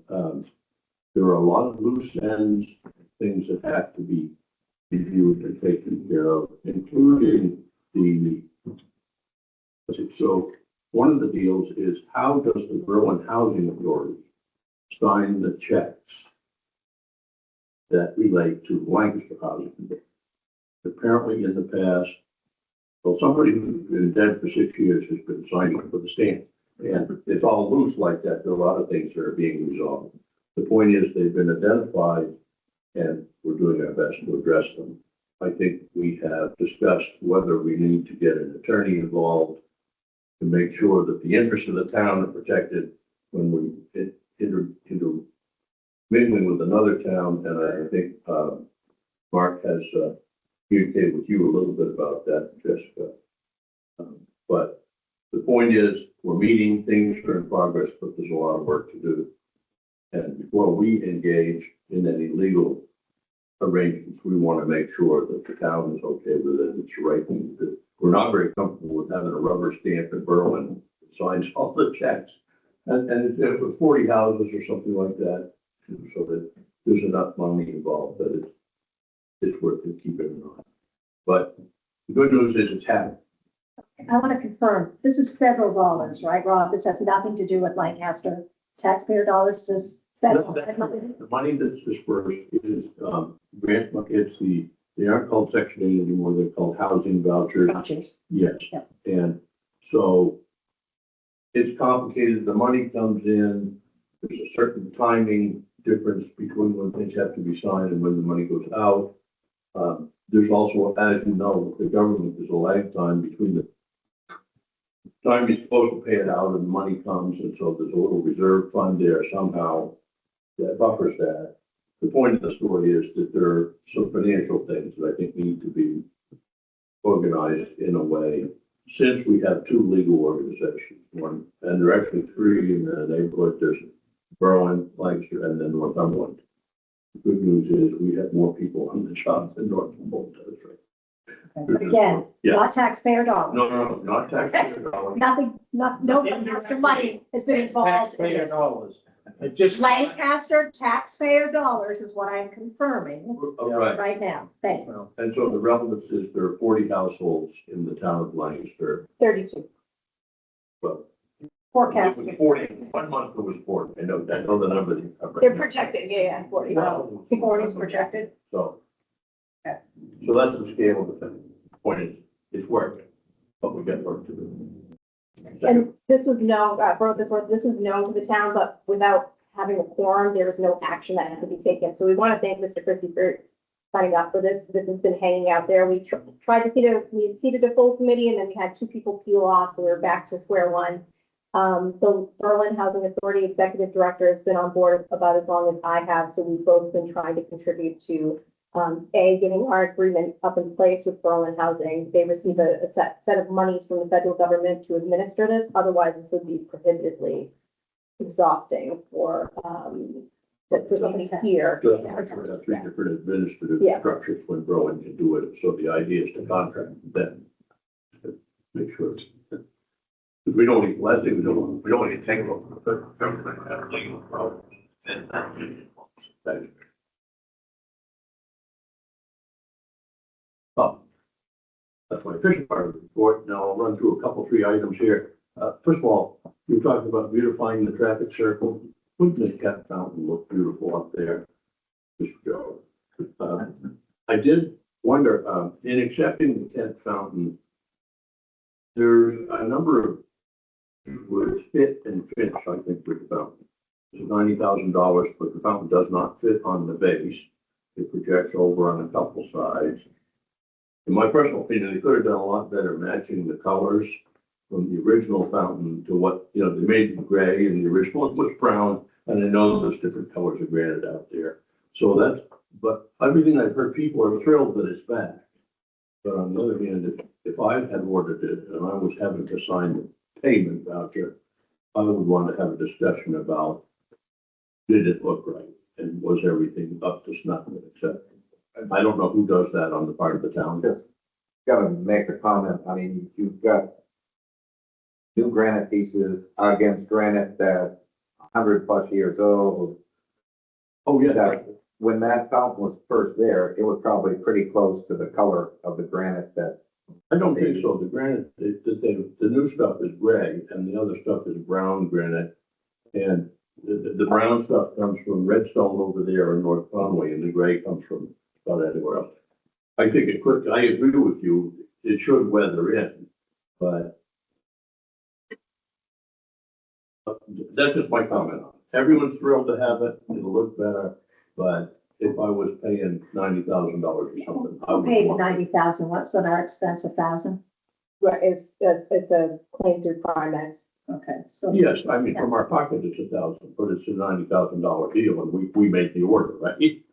there are a lot of loose ends, things that have to be reviewed and taken care of, including so one of the deals is, how does the Berlin Housing Authority sign the checks that relate to Lancaster Housing? Apparently in the past, well, somebody who's been dead for 6 years has been signing for the stamp. And it's all loose like that. There are a lot of things that are being resolved. The point is, they've been identified and we're doing our best to address them. I think we have discussed whether we need to get an attorney involved to make sure that the interests of the town are protected when we into mingling with another town. And I think Mark has communicated with you a little bit about that, Jessica. But the point is, we're meeting, things are in progress, but there's a lot of work to do. And before we engage in any legal arrangements, we want to make sure that the town is okay with it. It's the right thing to do. We're not very comfortable with having a rubber stamp in Berlin that signs all the checks. And it was 40 houses or something like that, so that there's enough money involved that it's worth it keeping an eye. But the good news is it's happening. I want to confirm, this is federal dollars, right, Rob? This has nothing to do with Lancaster taxpayer dollars, this is federal. The money that's dispersed is grant, they aren't called Section 8 anymore, they're called housing vouchers. Vouchers. Yes, Yep. And so it's complicated. The money comes in, there's a certain timing difference between when things have to be signed and when the money goes out. There's also, as you know, the government, there's a lag time between the time you're supposed to pay it out and the money comes, and so there's a little reserve fund there somehow that buffers that. The point of the story is that there are some financial things that I think need to be organized in a way, since we have two legal organizations, one, and there are actually three in the neighborhood. There's Berlin, Lancaster, and then Northumberland. The good news is we have more people on the job than Northumberland does, right? But again, Yeah. not taxpayer dollars. No, not taxpayer dollars. Nothing, no Lancaster money has been involved in this. dollars. It just. Lancaster taxpayer dollars is what I'm confirming Right. right now. Thank you. And so the relevance is there are 40 households in the town of Lancaster. 32. Well, Forecast. It was 40, 1 month it was 40, I know the number. They're projected, yeah, 40. Forty is projected. So. So that's the scale of the thing. Point is, it's working, but we got work to do. And this was known, this was known to the town, but without having a quorum, there was no action that had to be taken. So we want to thank Mr. Christie for signing up for this. This has been hanging out there. We tried to we had seated a full committee and then we had 2 people peel off, so we're back to square one. The Berlin Housing Authority Executive Director has been on board about as long as I have, so we've both been trying to contribute to getting our agreement up in place with Berlin Housing. They receive a set of monies from the federal government to administer this. Otherwise, this would be prohibitively exhausting for somebody here. Just for 3 different administrative Yeah. structures when Berlin can do it, so the idea is to contract them. To make sure it's. Because we don't, last thing we don't need to take over the federal government have legal problems. And that is. Oh, that's my official part of the report. Now I'll run through a couple, 3 items here. First of all, you talked about beautifying the traffic circle. Wouldn't the cat fountain look beautiful up there? Just go. I did wonder, in accepting the cat fountain, there's a number of words fit and finish, I think, with the fountain. It's $90,000, but the fountain does not fit on the base. It projects over on a couple sides. In my personal opinion, they could have done a lot better matching the colors from the original fountain to what, they made it gray and the original was brown. And I know there's different colors of granite out there. So but everything I've heard, people are thrilled that it's back. But on the other hand, if I had ordered it and I was having to sign the payment voucher, I would want to have a discussion about, did it look right? And was everything up to snuff and acceptable? I don't know who does that on the part of the town. Just gotta make a comment. I mean, you've got new granite pieces against granite that 100+ years old. Oh, yeah. That when that fountain was first there, it was probably pretty close to the color of the granite that. I don't think so. The granite, the new stuff is gray and the other stuff is brown granite. And the brown stuff comes from Redstone over there in North Conway and the gray comes from about anywhere else. I think I agree with you. It should weather in, but that's just my comment on it. Everyone's thrilled to have it. It'll look better, but if I was paying $90,000 or something, I would Paid want it. 90,000, what's on our expense, 1,000? Right, it's a claim through Primex. Okay, so. Yes, I mean, from our pocket, it's 1,000, but it's a $90,000 deal and we made the order, right?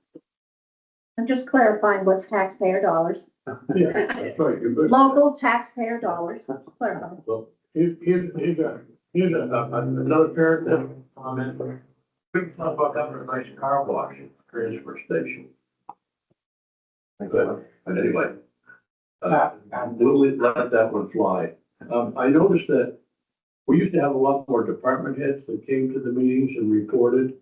I'm just clarifying what's taxpayer dollars, Yeah, that's right. You're good. local taxpayer dollars, clarify. So here's another parent comment. We thought about having a nice car wash at the transfer station. But anyway, we'll let that one fly. I noticed that we used to have a lot more department heads that came to the meetings and reported.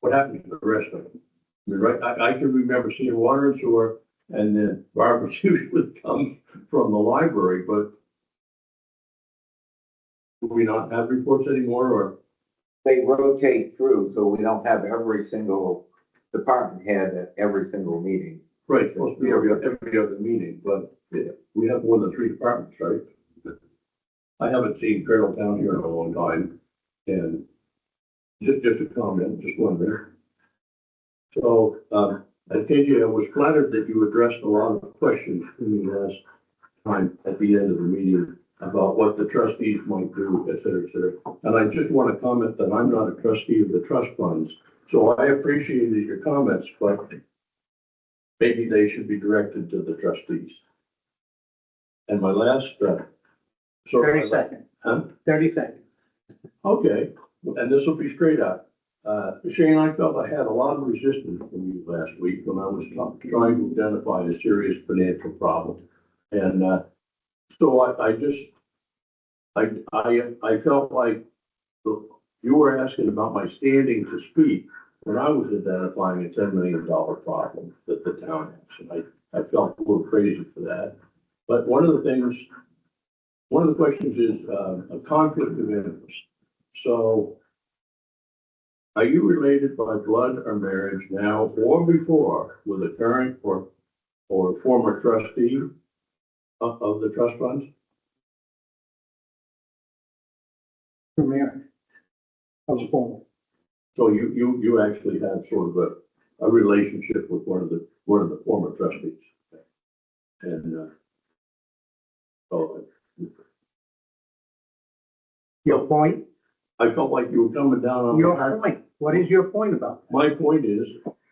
What happened to the rest of them? I mean, right, I can remember seeing water and sewer, and then Barbara usually comes from the library, but do we not have reports anymore, or? They rotate through, so we don't have every single department head at every single meeting. Right, it's supposed to be every other meeting, but yeah, we have more than 3 departments, right? I haven't seen Carroll Town here in a long time, and just a comment, just wondering. So, KJ, I was flattered that you addressed a lot of questions to me last time at the end of the meeting about what the trustees might do, et cetera, et cetera. And I just want to comment that I'm not a trustee of the trust funds, so I appreciated your comments, but maybe they should be directed to the trustees. And my last, 30 seconds. Huh? 30 seconds. Okay, and this will be straight up. Shane, I felt I had a lot of resistance from you last week when I was trying to identify a serious financial problem. And so I felt like you were asking about my standing to speak when I was identifying a $10 million problem that the town has. And I felt a little crazy for that. But one of the things One of the questions is, a conflict of interest. So are you related by blood or marriage now or before with a current or former trustee of the trust funds? From there. Of the former. So you actually have sort of a relationship with one of the former trustees. And, so Your point? I felt like you were coming down on. Your point. What is your point about that? My point is,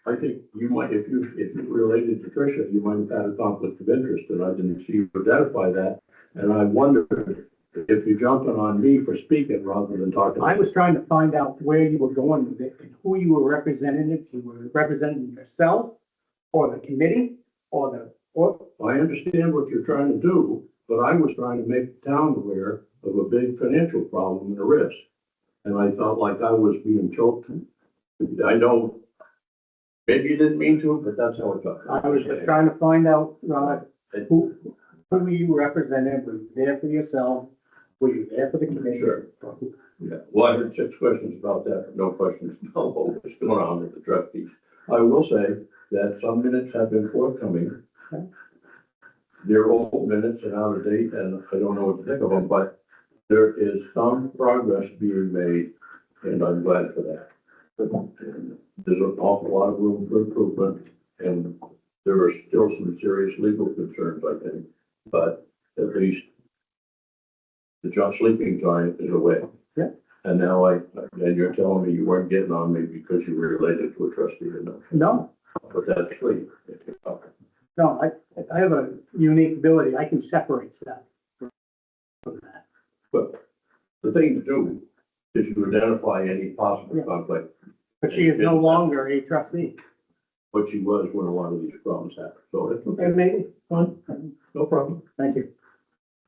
I think you might, if you related to Tricia, you might have had a conflict of interest, and I didn't see you identify that. And I wondered if you're jumping on me for speaking rather than talking. I was trying to find out where you were going with it and who you were representing, if you were representing yourself or the committee or I understand what you're trying to do, but I was trying to make the town aware of a big financial problem and a risk. And I felt like I was being choked. I know, maybe you didn't mean to, but that's how it felt. I was just trying to find out, Rod, who you represented, were you there for yourself? Were you there for the committee? Sure. Yeah, well, I heard 6 questions about that, but no questions about what was going on with the trustees. I will say that some minutes have been forthcoming. They're old minutes and out of date, and I don't know what to think of them, but there is some progress being made, and I'm glad for that. There's an awful lot of room for improvement, and there are still some serious legal concerns, I think, but at least the job sleeping giant is away. Yeah. And now and you're telling me you weren't getting on me because you were related to a trustee or not, No, but that's sweet. no, I have a unique ability. I can separate stuff from that. But the thing to do is you identify any possible conflict, But she is no longer a trustee. but she was when a lot of these problems happened, so it's okay, Okay, maybe. fine, no problem. Thank you.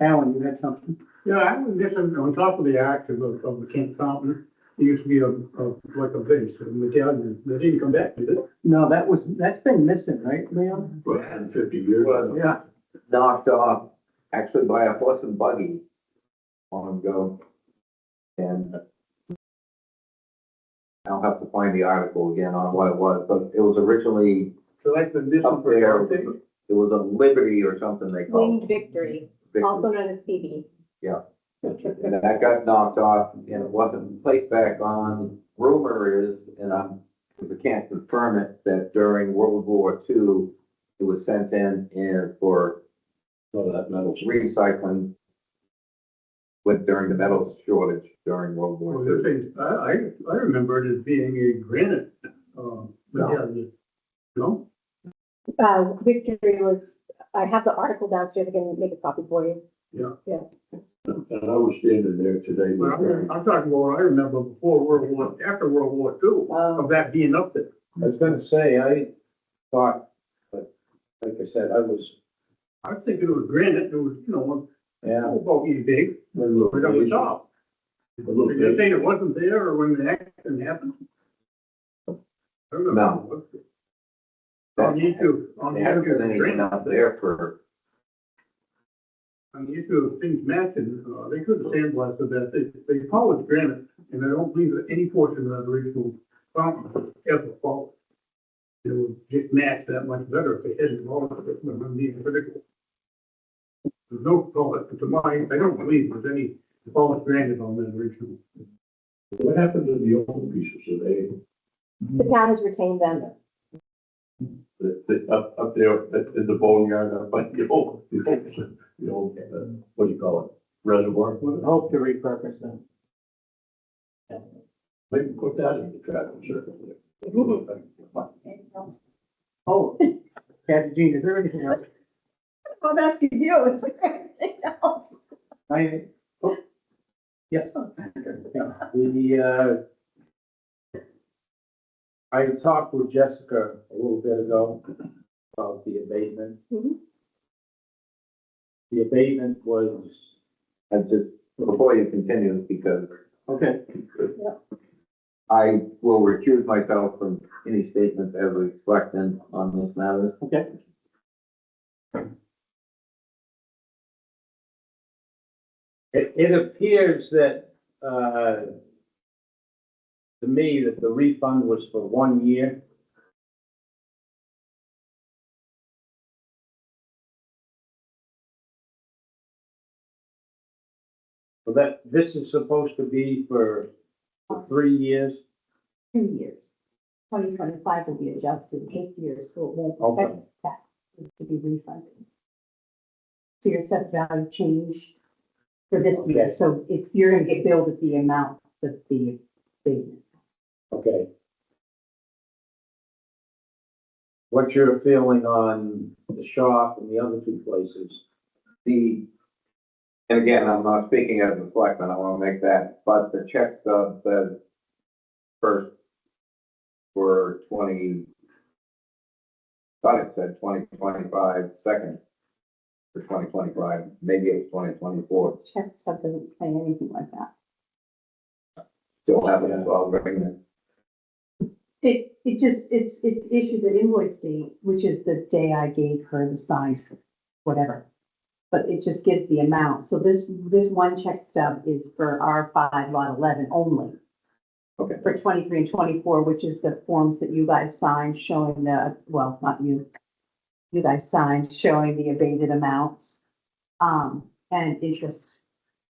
Alan, you had something? Yeah, I was just on top of the arch of the Kent Fountain, there used to be like a base, a medallion, they didn't come back, did it? No, that's been missing, right, Leon? For 150 years. Well, Yeah. Knocked off actually by a horse and buggy long ago. And I'll have to find the article again on what it was, but it was originally So that's been missing up for there. everything? It was a Liberty or something they called Winged Victory, it. also known as PB. And that got knocked off and it wasn't placed back on. Rumor is, and because I can't confirm it, that during World War II, it was sent in for So that metal. recycling during the metal shortage during World War Well, this II. thing, I remember it as being a granite, medallion, no? Victory was, I have the article downstairs, I can make a copy for you. And I was standing there today. But I'm talking about what I remember before World War, after World War II, of that being up there. I was gonna say, I thought, but like I said, I was, I was thinking it was granite, it was, yeah. about you big, right on the top. You're saying it wasn't there or when the accident happened? I don't know. On the issue, on They the haven't issue done of anything granite, out there for, on the issue of things matching, they could have sandblasted that, they polished granite, and I don't believe that any portion of that original fountain was ever polished. It would just match that much better if they hadn't polished it, when I'm being critical. There's no polish, to my, I don't believe there's any polished granite on that original. What happened to the old pieces? Are they, The town has retained them. up there in the boneyard, up by the old, what do you call it? Reservoir? Hope to repurpose them. Maybe put that in the traffic circle. Oh, Kathy Jean, is there anything else? I'm asking you, is there anything else? Yes. I talked with Jessica a little bit ago about the abatement. Mhm. The abatement was, and just before you continue, because Okay, I will recuse myself from any statement as a selectman on this matter. okay. It appears that, to me, that the refund was for 1 year. So that, this is supposed to be for 3 years? 2 years. 2025 will be adjusted this year, so it won't Okay. affect tax to be refunded. So your assessed value change for this year, Okay. so if you're gonna get billed at the amount that the abatement. Okay. What's your feeling on the shop and the other two places? And again, I'm not speaking as a selectman, I wanna make that, but the check stub says first for 20, thought it said 2025, second for 2025, maybe it's 2024. Check stuff doesn't say anything like that. Still have it as well, bringing it. It just, it's issued the invoice date, which is the day I gave her the signed, whatever. But it just gives the amount. So this one check stub is for R5 lot 11 only. Okay. For 23 and 24, which is the forms that you guys signed showing the, well, not you. You guys signed showing the abated amounts, and interest.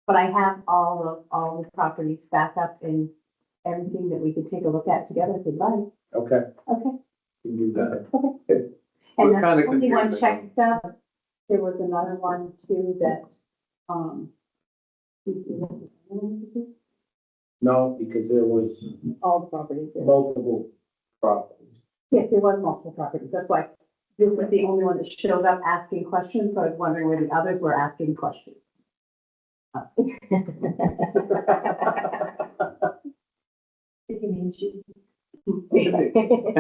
But I have all the properties back up and everything that we could take a look at together if you'd like. Okay, Okay. can do that. And Was kinda that's only one confusing. check stub. There was another one too that, No, because there was all the properties. there. multiple properties. Yes, there was multiple properties. That's why this was the only one that showed up asking questions. So I was wondering where the others were asking questions.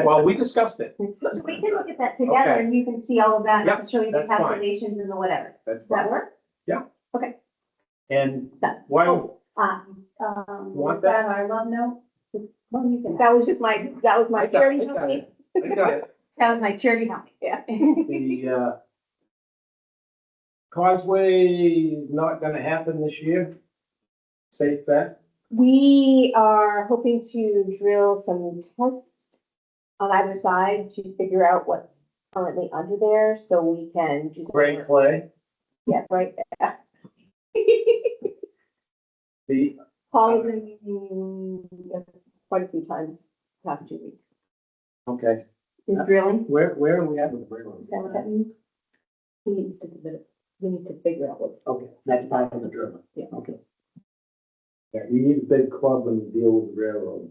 Well, we discussed it. So we can look at that together Okay. and you can see all of that and I Yep, can show you the that's fine. calculations and the whatever. That's Does that fine. work? And Done. why, Was Want that? our love note? Well, you can. That was just my, that was my I got- charity I got company. I got it. That was my charity company, yeah. The, causeway is not gonna happen this year? Safe bet? We are hoping to drill some tests on either side to figure out what's currently under there, so we can just. Great clay. Yeah, right. there. The, Paul has been meeting quite a few times past 2 weeks. okay, Is drilling, where are we at with the railroad? is that what that means? He needs to submit it. We need to figure out what's. Okay, that's part of the drilling. Yeah. Okay. Yeah, you need a big club and deal with the railroad.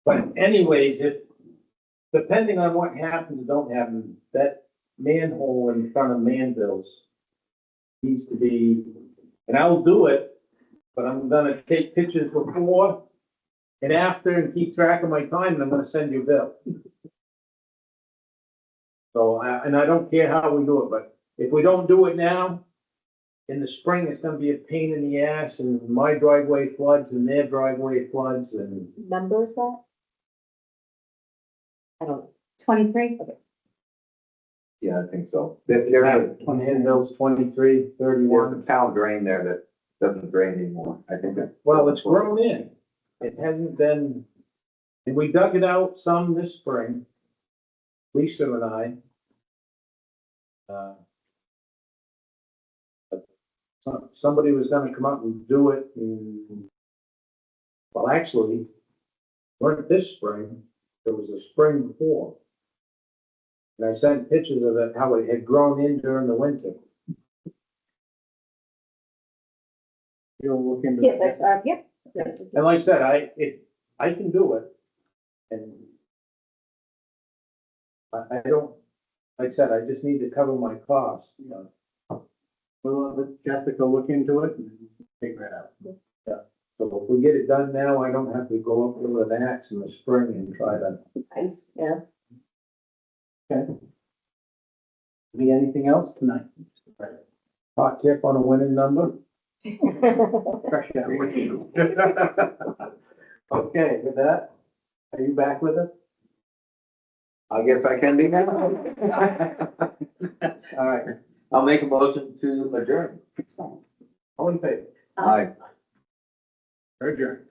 But anyways, if, depending on what happens, or don't happen, that manhole in front of Manville's needs to be, and I'll do it, but I'm gonna take pictures before and after and keep track of my time, and I'm gonna send you a bill. So, and I don't care how we do it, but if we don't do it now, in the spring, it's gonna be a pain in the ass, and my driveway floods and their driveway floods, and Number is that? I don't know. 23? Okay. Yeah, I think so. there's Manville's 23, There's 31. a town drain there that doesn't drain anymore, I think that. Well, it's grown in. It hasn't been, and we dug it out some this spring. Lisa and I. But somebody was gonna come up and do it and, well, actually, weren't this spring, there was a spring before. And I sent pictures of it, how it had grown in during the winter. You'll look into Yeah, that. yeah. And like I said, I can do it. And I don't, like I said, I just need to cover my costs, you know. Well, let Jessica look into it and figure it out. Yeah. So if we get it done now, I don't have to go up with an axe in the spring and try to. Nice, yeah. Be anything else tonight? Hot tip on a winning number? Fresh out. Okay, with that, are you back with us? I guess I can be now. All right, I'll make a motion to adjourn. So, All in favor? Aye. Adjourn.